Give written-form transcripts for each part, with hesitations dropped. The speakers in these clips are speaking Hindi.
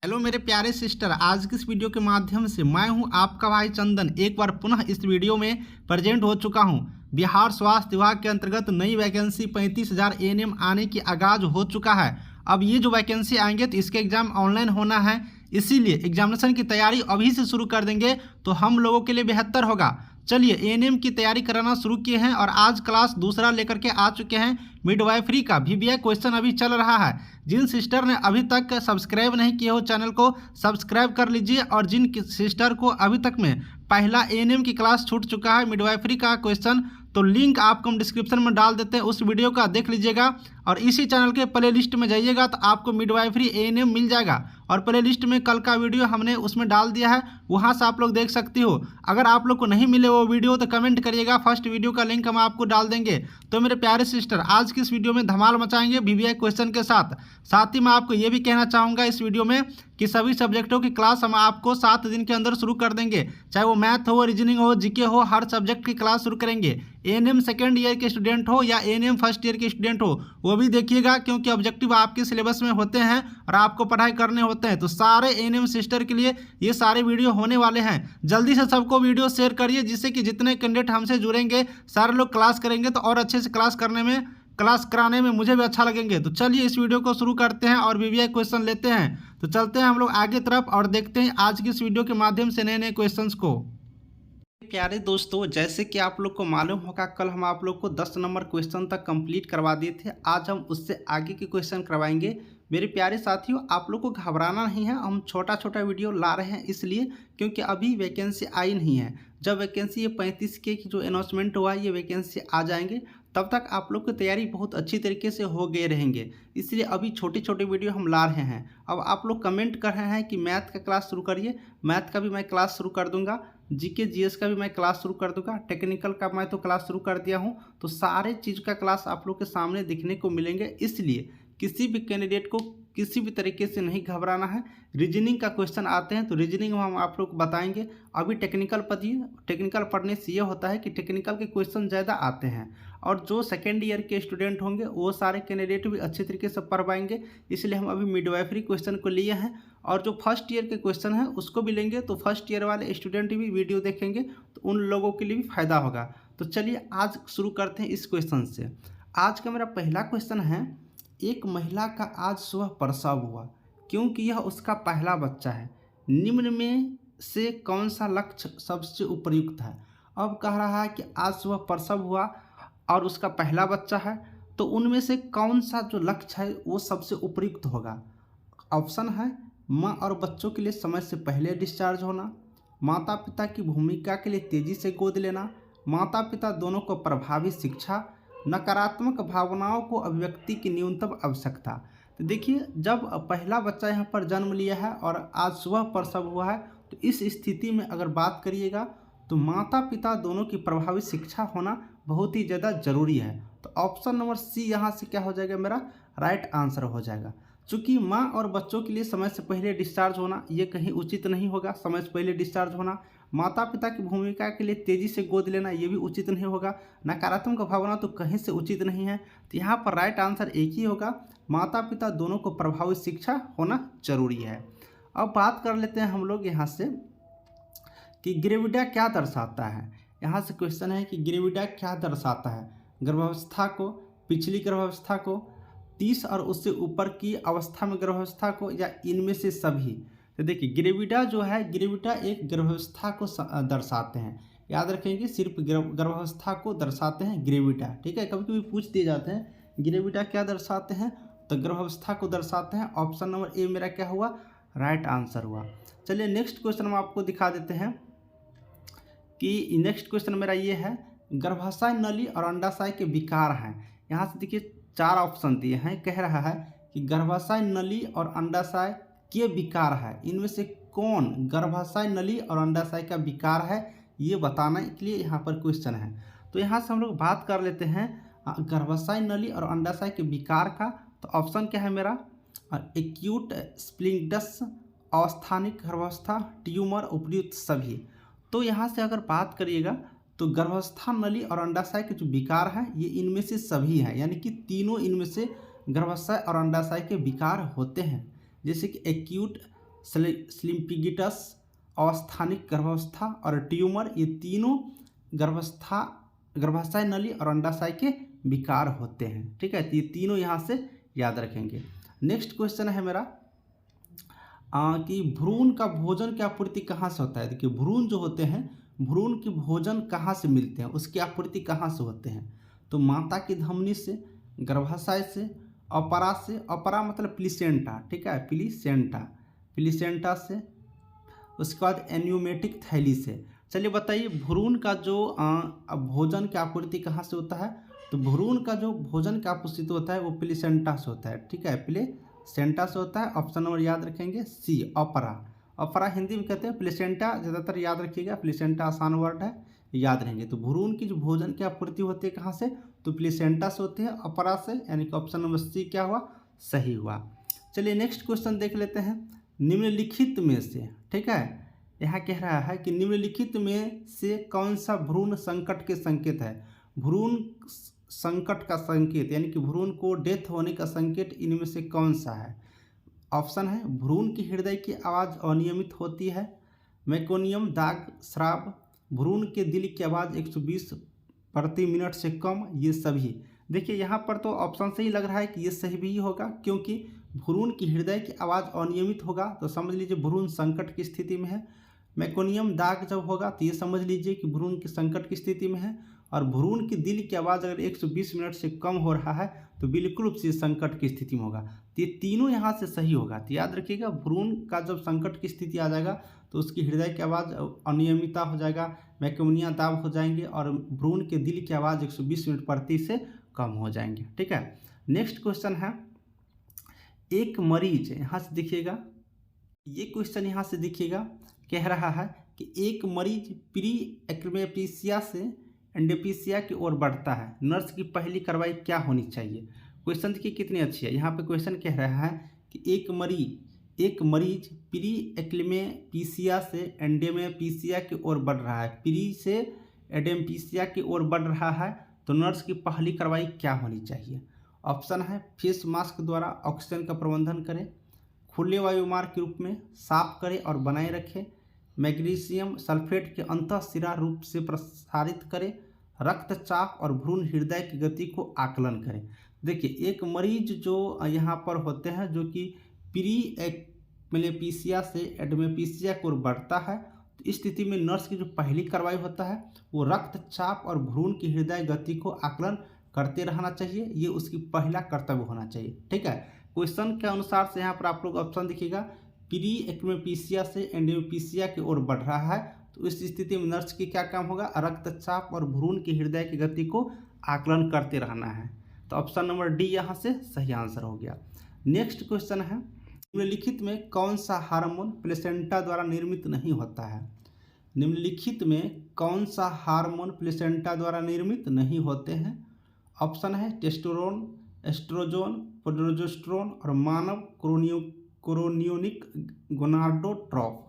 हेलो मेरे प्यारे सिस्टर, आज की इस वीडियो के माध्यम से मैं हूं आपका भाई चंदन एक बार पुनः इस वीडियो में प्रेजेंट हो चुका हूं। बिहार स्वास्थ्य विभाग के अंतर्गत नई वैकेंसी 35,000 एएनएम आने की आगाज हो चुका है। अब ये जो वैकेंसी आएंगे तो इसके एग्जाम ऑनलाइन होना है, इसीलिए एग्जामिनेशन की तैयारी अभी से शुरू कर देंगे तो हम लोगों के लिए बेहतर होगा। चलिए एएनएम की तैयारी कराना शुरू किए हैं और आज क्लास दूसरा लेकर के आ चुके हैं। मिडवाइफरी का वीवीआई क्वेश्चन अभी चल रहा है। जिन सिस्टर ने अभी तक सब्सक्राइब नहीं किए हो चैनल को सब्सक्राइब कर लीजिए, और जिन सिस्टर को अभी तक में पहला एएनएम की क्लास छूट चुका है मिडवाइफरी का क्वेश्चन, तो लिंक आपको हम डिस्क्रिप्शन में डाल देते हैं, उस वीडियो का देख लीजिएगा और इसी चैनल के प्ले लिस्ट में जाइएगा तो आपको मिडवाइफरी एएनएम मिल जाएगा। और प्ले लिस्ट में कल का वीडियो हमने उसमें डाल दिया है, वहां से आप लोग देख सकती हो। अगर आप लोग को नहीं मिले वो वीडियो तो कमेंट करिएगा, फर्स्ट वीडियो का लिंक हम आपको डाल देंगे। तो मेरे प्यारे सिस्टर, आज की इस वीडियो में धमाल मचाएंगे वीवीआई क्वेश्चन के साथ। साथ ही मैं आपको ये भी कहना चाहूँगा इस वीडियो में कि सभी सब्जेक्टों की क्लास हम आपको 7 दिन के अंदर शुरू कर देंगे, चाहे वो मैथ हो, रीजनिंग हो, जीके हो, हर सब्जेक्ट की क्लास शुरू करेंगे। एएनएम सेकेंड ईयर के स्टूडेंट हो या एएनएम फर्स्ट ईयर के स्टूडेंट हो वो भी देखिएगा, क्योंकि ऑब्जेक्टिव आपके सिलेबस में होते हैं और आपको पढ़ाई करने होते हैं। तो सारे एएनएम सिस्टर के लिए ये सारे वीडियो होने वाले हैं। जल्दी से सबको वीडियो शेयर करिए, जिससे कि जितने कैंडिडेट हमसे जुड़ेंगे सारे लोग क्लास करेंगे तो और अच्छे से क्लास कराने में मुझे भी अच्छा लगेंगे। तो चलिए इस वीडियो को शुरू करते हैं और वीवीआई क्वेश्चन लेते हैं। तो चलते हैं हम लोग आगे तरफ और देखते हैं आज की इस वीडियो के माध्यम से नए नए क्वेश्चंस को। प्यारे दोस्तों, जैसे कि आप लोग को मालूम होगा कल हम आप लोग को 10 नंबर क्वेश्चन तक कंप्लीट करवा दिए थे। आज हम उससे आगे के क्वेश्चन करवाएंगे। मेरे प्यारे साथियों, आप लोग को घबराना नहीं है, हम छोटा छोटा वीडियो ला रहे हैं इसलिए क्योंकि अभी वैकेंसी आई नहीं है। जब वैकेंसी ये 35 के की जो अनाउंसमेंट हुआ ये वैकेंसी आ जाएंगे तब तक आप लोग की तैयारी बहुत अच्छी तरीके से हो गए रहेंगे, इसलिए अभी छोटे छोटे वीडियो हम ला रहे हैं। अब आप लोग कमेंट कर रहे हैं कि मैथ का क्लास शुरू करिए, मैथ का भी मैं क्लास शुरू कर दूंगा, जीके जीएस का भी मैं क्लास शुरू कर दूंगा, टेक्निकल का मैं तो क्लास शुरू कर दिया हूं। तो सारे चीज़ का क्लास आप लोग के सामने दिखने को मिलेंगे, इसलिए किसी भी कैंडिडेट को किसी भी तरीके से नहीं घबराना है। रीजनिंग का क्वेश्चन आते हैं तो रीजनिंग में हम आप लोग को बताएंगे। अभी टेक्निकल पढ़िए, टेक्निकल पढ़ने से ये होता है कि टेक्निकल के क्वेश्चन ज़्यादा आते हैं और जो सेकेंड ईयर के स्टूडेंट होंगे वो सारे कैंडिडेट भी अच्छे तरीके से पढ़ पाएंगे, इसलिए हम अभी मिडवाइफरी क्वेश्चन को लिए हैं। और जो फर्स्ट ईयर के क्वेश्चन हैं उसको भी लेंगे, तो फर्स्ट ईयर वाले स्टूडेंट भी वीडियो देखेंगे तो उन लोगों के लिए भी फ़ायदा होगा। तो चलिए आज शुरू करते हैं इस क्वेश्चन से। आज का मेरा पहला क्वेश्चन है, एक महिला का आज सुबह प्रसव हुआ क्योंकि यह उसका पहला बच्चा है, निम्न में से कौन सा लक्ष्य सबसे उपयुक्त है। अब कह रहा है कि आज सुबह प्रसव हुआ और उसका पहला बच्चा है, तो उनमें से कौन सा जो लक्ष्य है वो सबसे उपयुक्त होगा। ऑप्शन है माँ और बच्चों के लिए समय से पहले डिस्चार्ज होना, माता पिता की भूमिका के लिए तेजी से गोद लेना, माता पिता दोनों को प्रभावी शिक्षा, नकारात्मक भावनाओं को अभिव्यक्ति की न्यूनतम आवश्यकता। तो देखिए, जब पहला बच्चा यहाँ पर जन्म लिया है और आज सुबह प्रसव हुआ है तो इस स्थिति में अगर बात करिएगा तो माता पिता दोनों की प्रभावी शिक्षा होना बहुत ही ज़्यादा जरूरी है। तो ऑप्शन नंबर सी यहाँ से क्या हो जाएगा, मेरा राइट आंसर हो जाएगा। चूँकि माँ और बच्चों के लिए समय से पहले डिस्चार्ज होना ये कहीं उचित नहीं होगा, समय से पहले डिस्चार्ज होना। माता पिता की भूमिका के लिए तेज़ी से गोद लेना ये भी उचित नहीं होगा। नकारात्मक भावना तो कहीं से उचित नहीं है। तो यहाँ पर राइट आंसर एक ही होगा, माता पिता दोनों को प्रभावी शिक्षा होना जरूरी है। अब बात कर लेते हैं हम लोग यहाँ से कि ग्रेविडा क्या दर्शाता है। यहाँ से क्वेश्चन है कि ग्रेविडा क्या दर्शाता है। गर्भावस्था को, पिछली गर्भावस्था को, 30 और उससे ऊपर की अवस्था में गर्भावस्था को, या इनमें से सभी। तो देखिए ग्रेविडा जो है, ग्रेविडा एक गर्भावस्था को दर्शाते हैं, याद रखेंगे, सिर्फ गर्भावस्था को दर्शाते हैं ग्रेविडा। ठीक है, कभी कभी पूछ दिए जाते हैं ग्रेविडा क्या दर्शाते हैं, तो गर्भावस्था को दर्शाते हैं। ऑप्शन नंबर ए मेरा क्या हुआ, राइट आंसर हुआ। चलिए नेक्स्ट क्वेश्चन हम आपको दिखा देते हैं कि नेक्स्ट क्वेश्चन मेरा ये है, गर्भाशय नली और अंडाशय के विकार हैं। यहाँ से देखिए 4 ऑप्शन दिए हैं, कह रहा है कि गर्भाशय नली और अंडाशय के विकार है, इनमें से कौन गर्भाशय नली और अंडाशय का विकार है ये बताने के लिए यहाँ पर क्वेश्चन है। तो यहाँ से हम लोग बात कर लेते हैं गर्भाशय नली और अंडाशय के विकार का। तो ऑप्शन क्या है मेरा, एक्यूट स्प्लिंटस, अस्थानिक गर्भावस्था, ट्यूमर, उपयुक्त सभी। तो यहाँ से अगर बात करिएगा तो गर्भावस्था नली और अंडाशय के जो विकार हैं ये इनमें से सभी हैं, यानी कि तीनों इनमें से गर्भाशय और अंडाशय के विकार होते हैं। जैसे कि एक्यूट स्लिम्पिगिटस, अस्थानिक गर्भावस्था और ट्यूमर, ये तीनों गर्भाशय नली और अंडाशय के विकार होते हैं। ठीक है, तो ये तीनों यहाँ से याद रखेंगे। नेक्स्ट क्वेश्चन है मेरा कि भ्रूण का भोजन की आपूर्ति कहाँ से होता है। देखिए भ्रूण जो होते हैं, भ्रूण के भोजन कहाँ से मिलते हैं, उसकी आपूर्ति कहाँ से होते हैं। तो माता की धमनी से, गर्भाशय से, अपरा से, अपरा मतलब प्लीसेंटा, ठीक है, प्लीसेंटा से, उसके बाद एन्यूमेटिक थैली से। चलिए बताइए भ्रूण का जो भोजन की आपूर्ति कहाँ से होता है। तो भ्रूण का जो भोजन की आपूर्ति होता है वो प्लीसेंटा से होता है। ठीक है, प्लेसेंटा से होता है। ऑप्शन नंबर याद रखेंगे सी, अपरा। अपरा हिंदी में कहते हैं, प्लेसेंटा ज़्यादातर याद रखिएगा, प्लेसेंटा आसान वर्ड है, याद रहेंगे। तो भ्रूण की जो भोजन की आपूर्ति होती है कहाँ से, तो प्लेसेंटा से होती है, अपरा से, यानी कि ऑप्शन नंबर सी क्या हुआ, सही हुआ। चलिए नेक्स्ट क्वेश्चन देख लेते हैं। निम्नलिखित में से, ठीक है, यहाँ कह रहा है कि निम्नलिखित में से कौन सा भ्रूण संकट के संकेत है। भ्रूण संकट का संकेत यानी कि भ्रूण को डेथ होने का संकेत इनमें से कौन सा है। ऑप्शन है भ्रूण की हृदय की आवाज़ अनियमित होती है, मेकोनियम दाग स्राव, भ्रूण के दिल की आवाज़ 120 प्रति मिनट से कम, ये सभी। देखिए यहाँ पर तो ऑप्शन से ही लग रहा है कि ये सही भी होगा, क्योंकि भ्रूण की हृदय की आवाज़ अनियमित होगा तो समझ लीजिए भ्रूण संकट की स्थिति में है। मेकोनियम दाग जब होगा तो ये समझ लीजिए कि भ्रूण की संकट की स्थिति में है। और भ्रूण की दिल की आवाज़ अगर 120 मिनट से कम हो रहा है तो बिल्कुल से संकट की स्थिति में होगा। तो ये तीनों यहाँ से सही होगा। तो याद रखिएगा भ्रूण का जब संकट की स्थिति आ जाएगा तो उसकी हृदय की आवाज़ अनियमितता हो जाएगा, मैकोनिया दाब हो जाएंगे और भ्रूण के दिल की आवाज़ 120 मिनट प्रति से कम हो जाएंगे। ठीक है, नेक्स्ट क्वेश्चन है, एक मरीज, यहाँ से देखिएगा, ये क्वेश्चन यहाँ से देखिएगा, कह रहा है कि एक मरीज प्री एक्लेम्पसिया से एंडेप्सिया की ओर बढ़ता है, नर्स की पहली कार्रवाई क्या होनी चाहिए। क्वेश्चन देखिए कितनी अच्छी है। यहाँ पे क्वेश्चन कह रहा है कि एक मरीज प्री एक्लेम्पसिया से एंडेप्सिया की ओर बढ़ रहा है, प्री से एंडेप्सिया की ओर बढ़ रहा है, तो नर्स की पहली कार्रवाई क्या होनी चाहिए। ऑप्शन है फेस मास्क द्वारा ऑक्सीजन का प्रबंधन करें, खुले वायुमार्ग के रूप में साफ करें और बनाए रखें, मैग्नीशियम सल्फेट के अंतःशिरा रूप से प्रसारित करें, रक्तचाप और भ्रूण हृदय की गति को आकलन करें। देखिए एक मरीज जो यहाँ पर होते हैं जो कि प्री एक्लेम्पसिया से एडमेप्सिया की ओर बढ़ता है, तो इस स्थिति में नर्स की जो पहली कार्रवाई होता है वो रक्तचाप और भ्रूण की हृदय गति को आकलन करते रहना चाहिए, ये उसकी पहला कर्तव्य होना चाहिए। ठीक है, क्वेश्चन के अनुसार से यहाँ पर आप लोग ऑप्शन दिखेगा, प्री एक्लेम्पसिया से एंडेप्सिया की ओर बढ़ रहा है, तो इस स्थिति में नर्स की क्या काम होगा, रक्तचाप और भ्रूण की हृदय की गति को आकलन करते रहना है। तो ऑप्शन नंबर डी यहाँ से सही आंसर हो गया। नेक्स्ट क्वेश्चन है, निम्नलिखित में कौन सा हार्मोन प्लेसेंटा द्वारा निर्मित नहीं होता है। निम्नलिखित में कौन सा हार्मोन प्लेसेंटा द्वारा निर्मित नहीं होते हैं। ऑप्शन है टेस्टोस्टेरोन, एस्ट्रोजन, प्रोजेस्टेरोन और मानव कोरोनियोनिक गोनाडोट्रोफ।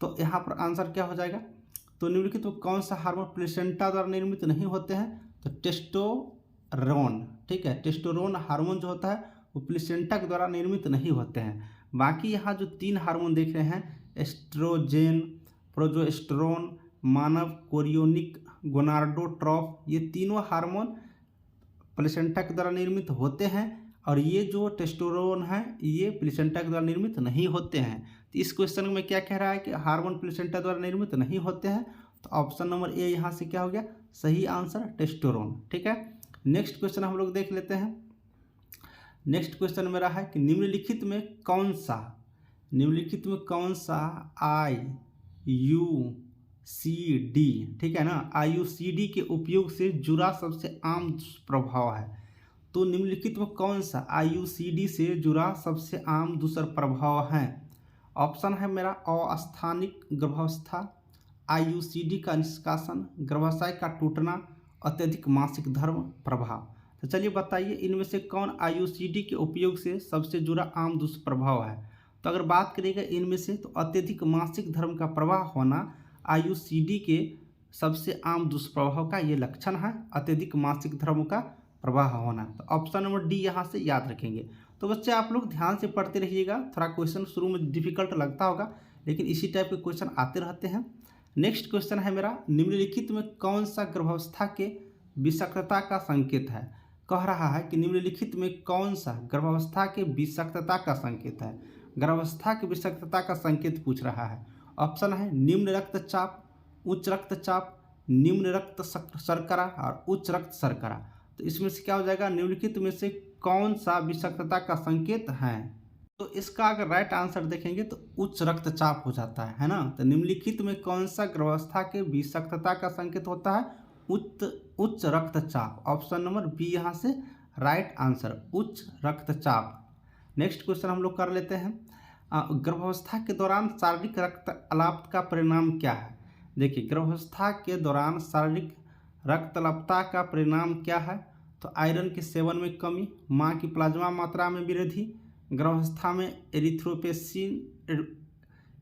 तो यहाँ पर आंसर क्या हो जाएगा, तो निम्नलिखित में कौन सा हार्मोन प्लेसेंटा द्वारा निर्मित नहीं होते हैं, तो टेस्टोस्टेरोन। ठीक है, टेस्टोस्टेरोन हार्मोन जो होता है वो प्लेसेंटा के द्वारा निर्मित नहीं होते हैं। बाकी यहाँ जो तीन हार्मोन देख रहे हैं, एस्ट्रोजेन, प्रोजेस्टेरोन, मानव कोरियोनिक गोनाडोट्रोफ, ये तीनों हार्मोन प्लेसेंटा के द्वारा निर्मित होते हैं और ये जो टेस्टोस्टेरोन है ये प्लेसेंटा के द्वारा निर्मित नहीं होते हैं। तो इस क्वेश्चन में क्या कह रहा है कि हार्मोन प्लेसेंटा द्वारा निर्मित नहीं होते हैं, तो ऑप्शन नंबर ए यहाँ से क्या हो गया, सही आंसर टेस्टोस्टेरोन। ठीक है, नेक्स्ट क्वेश्चन हम लोग देख लेते हैं। नेक्स्ट क्वेश्चन मेरा है कि निम्नलिखित में कौन सा IUCD, ठीक है ना, IUCD के उपयोग से जुड़ा सबसे आम दुष्प्रभाव है। तो निम्नलिखित में कौन सा IUCD से जुड़ा सबसे आम दुष्प्रभाव है। ऑप्शन है मेरा अस्थानिक गर्भावस्था, IUCD का निष्कासन, गर्भाशय का टूटना, अत्यधिक मासिक धर्म प्रभाव। तो चलिए बताइए इनमें से कौन IUCD के उपयोग से सबसे जुड़ा आम दुष्प्रभाव है। तो अगर बात करेगा इनमें से, तो अत्यधिक मासिक धर्म का प्रवाह होना IUCD के सबसे आम दुष्प्रभाव का ये लक्षण है, अत्यधिक मासिक धर्म का प्रवाह होना। तो ऑप्शन नंबर डी यहाँ से याद रखेंगे। तो बच्चे आप लोग ध्यान से पढ़ते रहिएगा। थोड़ा क्वेश्चन शुरू में डिफिकल्ट लगता होगा, लेकिन इसी टाइप के क्वेश्चन आते रहते हैं। नेक्स्ट क्वेश्चन है मेरा, निम्नलिखित में कौन सा गर्भावस्था के विषाक्तता का संकेत है। कह रहा है कि निम्नलिखित में कौन सा गर्भावस्था के विषाक्तता का संकेत है। गर्भावस्था की विषाक्तता का संकेत पूछ रहा है। ऑप्शन है निम्न रक्तचाप, उच्च रक्तचाप, निम्न रक्त शर्करा और उच्च रक्त शर्करा। तो इसमें से क्या हो जाएगा, निम्नलिखित में से कौन सा विषाक्तता का संकेत है। तो इसका अगर राइट आंसर देखेंगे तो उच्च रक्तचाप हो जाता है ना। तो निम्नलिखित में कौन सा गर्भावस्था के विषाक्तता का संकेत होता है, उच्च रक्तचाप। ऑप्शन नंबर बी यहाँ से राइट आंसर, उच्च रक्तचाप। नेक्स्ट क्वेश्चन हम लोग कर लेते हैं, गर्भावस्था के दौरान शारीरिक रक्त अलाप का परिणाम क्या है। देखिए, गर्भावस्था के दौरान शारीरिक रक्तअल्पता का परिणाम क्या है। तो आयरन के सेवन में कमी, मां की प्लाज्मा मात्रा में वृद्धि, गर्भावस्था में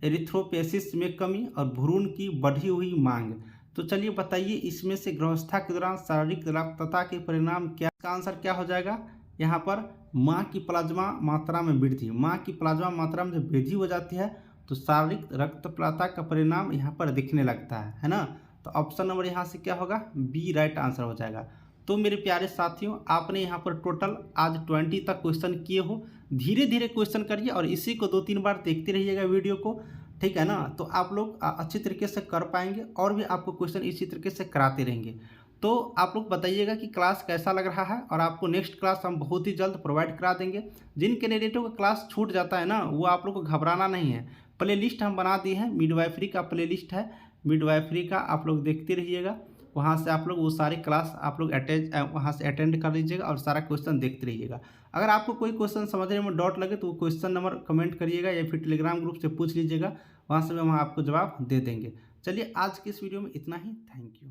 एरिथ्रोपोएसिस में कमी और भ्रूण की बढ़ी हुई मांग। तो चलिए बताइए, इसमें से गर्भावस्था के दौरान शारीरिक अल्पता के परिणाम क्या। इसका आंसर क्या हो जाएगा, यहाँ पर मां की प्लाज्मा मात्रा में वृद्धि। मां की प्लाज्मा मात्रा में जब वृद्धि हो जाती है तो शारीरिक रक्तअल्पता का परिणाम यहाँ पर दिखने लगता है ना। तो ऑप्शन नंबर यहाँ से क्या होगा, बी राइट आंसर हो जाएगा। तो मेरे प्यारे साथियों, आपने यहाँ पर टोटल आज 20 तक क्वेश्चन किए हो। धीरे धीरे क्वेश्चन करिए और इसी को 2-3 बार देखते रहिएगा वीडियो को, ठीक है ना। तो आप लोग अच्छी तरीके से कर पाएंगे और भी आपको क्वेश्चन इसी तरीके से कराते रहेंगे। तो आप लोग बताइएगा कि क्लास कैसा लग रहा है, और आपको नेक्स्ट क्लास हम बहुत ही जल्द प्रोवाइड करा देंगे। जिन कैंडिडेटों का क्लास छूट जाता है ना, वो आप लोग को घबराना नहीं है। प्ले लिस्ट हम बना दिए हैं, मिडवाइफरी का प्ले लिस्ट है, मिडवाइफरी का आप लोग देखते रहिएगा। वहाँ से आप लोग वो सारी क्लास आप लोग वहाँ से अटेंड कर लीजिएगा और सारा क्वेश्चन देखते रहिएगा। अगर आपको कोई क्वेश्चन समझने में डाउट लगे तो वो क्वेश्चन नंबर कमेंट करिएगा या फिर टेलीग्राम ग्रुप से पूछ लीजिएगा, वहाँ से हम आपको जवाब दे देंगे। चलिए आज की इस वीडियो में इतना ही, थैंक यू।